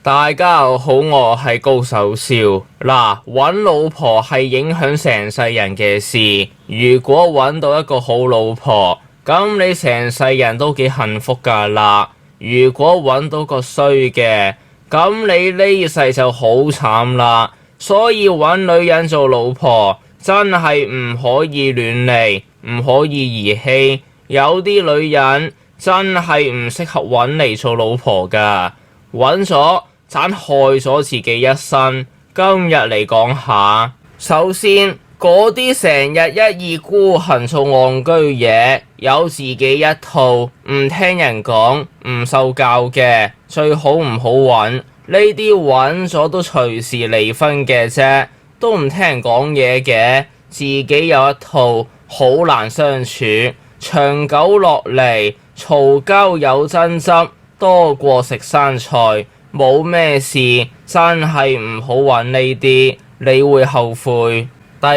大家好，我係高手少。嗱，搵老婆係影響成世人嘅事。如果搵到一個好老婆，咁你成世人都幾幸福噶啦。如果搵到個衰嘅，咁你呢世就好慘啦。所以搵女人做老婆真係唔可以亂嚟，唔可以兒戲。有啲女人真係唔適合搵嚟做老婆噶，搵咗盞害咗自己一生。今日嚟講下，首先嗰啲成日一意孤行做戇居嘢，有自己一套，唔聽人講，唔受教嘅，最好唔好搵。呢啲搵咗都隨時離婚嘅啫，都唔聽人講嘢嘅，自己有一套，好難相處，長久落嚟嘈交有爭執，多過食生菜。冇咩事，真係唔好搵呢啲，你會後悔。第二，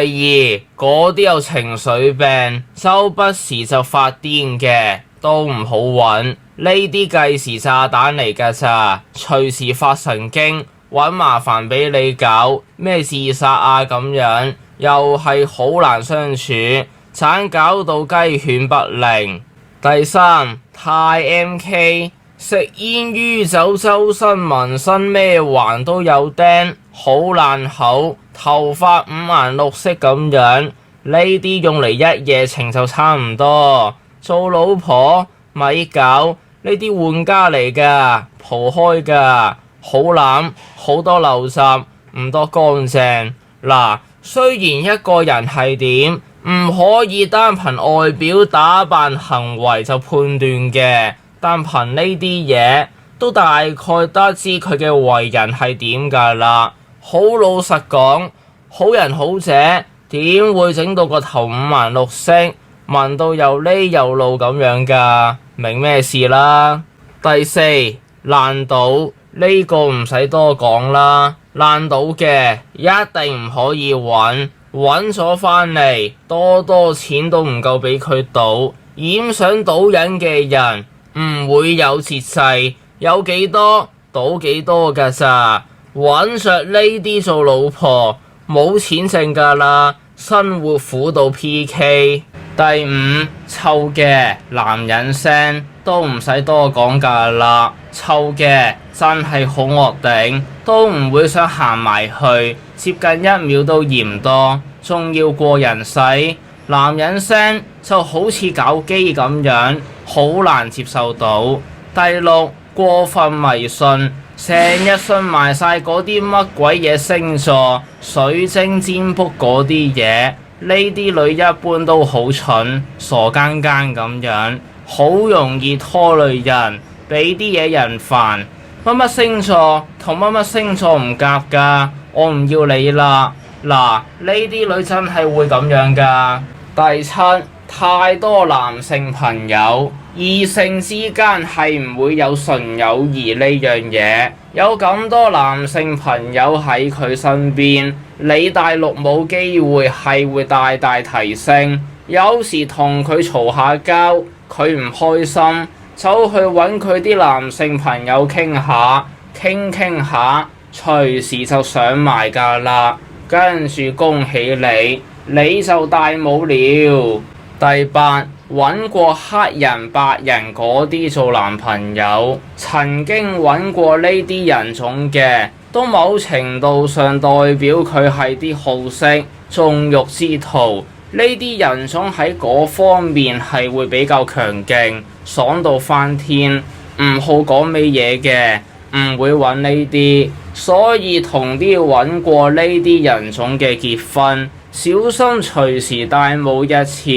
嗰啲有情緒病，周不時就發癲嘅，都唔好搵。呢啲計時炸彈嚟㗎咋，隨時發神經，搵麻煩俾你搞，咩自殺啊咁樣，又係好難相處，盞搞到雞犬不寧。第三，太 MK。食煙酗酒，周身紋身，咩環都有釘，好爛口，頭髮五顏六色咁樣，呢啲用嚟一夜情就差唔多。做老婆咪搞，呢啲玩家嚟噶，蒲開噶，好濫，好多陋習，唔多乾淨。嗱，雖然一個人係點，唔可以單憑外表打扮行為就判斷嘅。但憑呢啲嘢都大概得知佢嘅為人係點㗎啦。好老實講，好人好姐點會整到個頭五顏六色，紋到又呢又路咁樣㗎？明咩事啦？第四，爛賭呢個唔使多講啦，爛賭嘅一定唔可以揾咗返嚟，多錢都唔夠俾佢賭，染上賭癮嘅人。唔會有節制，有幾多賭幾多㗎咋？搵着呢啲做老婆冇錢剩㗎啦，生活苦到 PK。第五，臭嘅男人聲都唔使多講㗎啦，臭嘅真係好惡頂，都唔會想行埋去，接近一秒都嫌多，仲要過人世。男人聲就好似搞基咁樣，好難接受到。第六，過分迷信，成日信埋晒嗰啲乜鬼嘢星座、水晶占卜嗰啲嘢，呢啲女一般都好蠢，傻更更咁樣，好容易拖累人，俾啲嘢人煩。乜乜星座同乜乜星座唔夾㗎，我唔要你啦。嗱，呢啲女真係會咁樣㗎。第七，太多男性朋友，異性之間係唔會有純友誼呢樣嘢。有咁多男性朋友喺佢身邊，你大陸冇機會係會大大提升。有時同佢嘈下交，佢唔開心，走去揾佢啲男性朋友傾下，傾下，隨時就上埋㗎啦。跟住恭喜你就大冇了。第八，揾過黑人白人嗰啲做男朋友，曾經揾過呢啲人種嘅，都某程度上代表佢係啲好色縱慾之徒。呢啲人種喺嗰方面係會比較強勁，爽到翻天，唔好講咩嘢嘅，唔會揾呢啲。所以同啲揾過呢啲人種嘅結婚，小心隨時戴帽一次，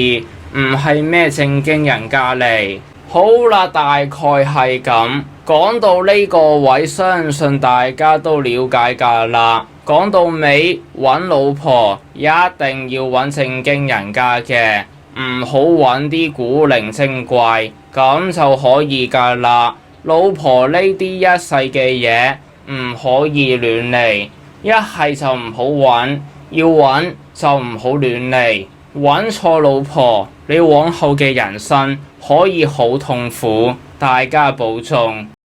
唔係咩正經人家嚟。好啦，大概係咁。講到呢個位，相信大家都了解㗎啦。講到尾，揾老婆一定要揾正經人家嘅，唔好揾啲古靈精怪，咁就可以㗎啦。老婆呢啲一世嘅嘢唔可以亂嚟，一係就唔好揾，要揾就唔好亂嚟。揾錯老婆，你往後嘅人生可以好痛苦，大家保重。